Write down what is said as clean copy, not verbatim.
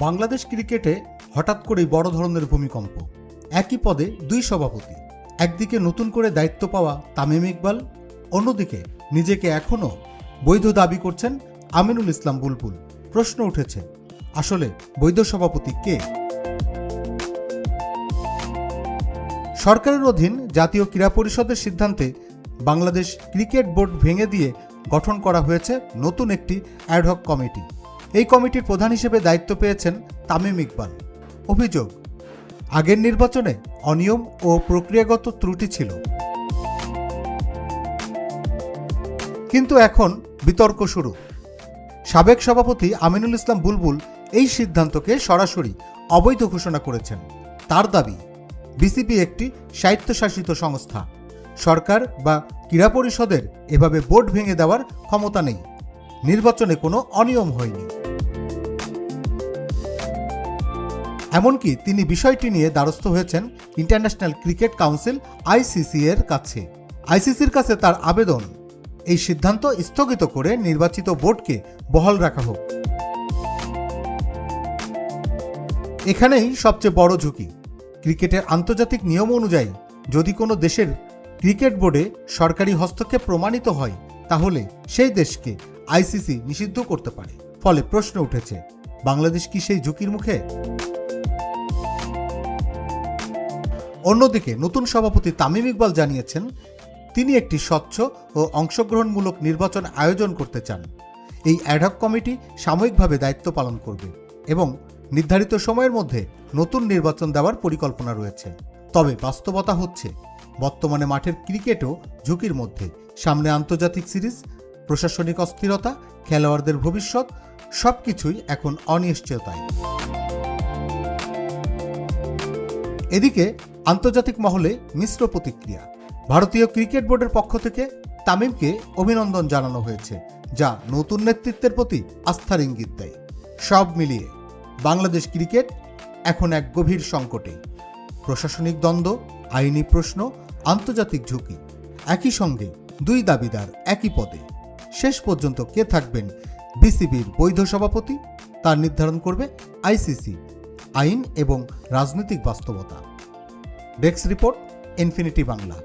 বাংলাদেশ ক্রিকেটে হঠাৎ করেই বড় ধরনের ভূমিকম্প। একই পদে দুই সভাপতি, একদিকে নতুন করে দায়িত্ব পাওয়া তামিম ইকবাল, অন্যদিকে নিজেকে এখনও বৈধ দাবি করছেন আমিনুল ইসলাম বুলবুল। প্রশ্ন উঠেছে, আসলে বৈধ সভাপতি কে? সরকারের অধীন জাতীয় ক্রীড়া পরিষদের সিদ্ধান্তে বাংলাদেশ ক্রিকেট বোর্ড ভেঙে দিয়ে গঠন করা হয়েছে নতুন একটি অ্যাডহক কমিটি। এই কমিটির প্রধান হিসেবে দায়িত্ব পেয়েছেন তামিম ইকবাল। অভিযোগ, আগের নির্বাচনে অনিয়ম ও প্রক্রিয়াগত ত্রুটি ছিল। কিন্তু এখন বিতর্ক শুরু। সাবেক সভাপতি আমিনুল ইসলাম বুলবুল এই সিদ্ধান্তকে সরাসরি অবৈধ ঘোষণা করেছেন। তার দাবি, বিসিবি একটি স্বায়ত্তশাসিত সংস্থা, সরকার বা ক্রীড়া পরিষদের এভাবে বোর্ড ভেঙে দেওয়ার ক্ষমতা নেই, নির্বাচনে কোনো অনিয়ম হয়নি। এমনকি তিনি বিষয়টি নিয়ে দ্বারস্থ হয়েছেন ইন্টারন্যাশনাল ক্রিকেট কাউন্সিল আইসিসি এর কাছে। আইসিসির কাছে তার আবেদন, এই সিদ্ধান্ত স্থগিত করে নির্বাচিত বোর্ডকে বহাল রাখা হোক। এখানেই সবচেয়ে বড় ঝুঁকি। ক্রিকেটের আন্তর্জাতিক নিয়ম অনুযায়ী যদি কোনো দেশের ক্রিকেট বোর্ডে সরকারি হস্তক্ষেপ প্রমাণিত হয়, তাহলে সেই দেশকে আইসিসি নিষিদ্ধ করতে পারে। ফলে প্রশ্ন উঠেছে, বাংলাদেশ কি সেই ঝুঁকির মুখে? অন্যদিকে নতুন সভাপতি তামিম ইকবাল জানিয়েছেন, তিনি একটি স্বচ্ছ ও অংশগ্রহণমূলক নির্বাচন আয়োজন করতে চান। এই অ্যাডহক কমিটি সাময়িকভাবে দায়িত্ব পালন করবে এবং নির্ধারিত সময়ের মধ্যে নতুন নির্বাচন দেওয়ার পরিকল্পনা রয়েছে। তবে বাস্তবতা হচ্ছে, বর্তমানে মাঠের ক্রিকেটও ঝুঁকির মধ্যে। সামনে আন্তর্জাতিক সিরিজ, প্রশাসনিক অস্থিরতা, খেলোয়াড়দের ভবিষ্যৎ, সবকিছুই এখন অনিশ্চয়তায়। এদিকে আন্তর্জাতিক মহলে মিশ্র প্রতিক্রিয়া। ভারতীয় ক্রিকেট বোর্ডের পক্ষ থেকে তামিমকে অভিনন্দন জানানো হয়েছে, যা নতুন নেতৃত্বের প্রতি আস্থার ইঙ্গিত দেয়। সব মিলিয়ে বাংলাদেশ ক্রিকেট এখন এক গভীর সংকটে। প্রশাসনিক দ্বন্দ্ব, আইনি প্রশ্ন, আন্তর্জাতিক ঝুঁকি, একই সঙ্গে দুই দাবিদার একই পদে। শেষ পর্যন্ত কে থাকবেন বিসিবির বৈধ সভাপতি, তার নির্ধারণ করবে আইসিসি, আইন এবং রাজনৈতিক বাস্তবতা। Desk report, infinity Bangla.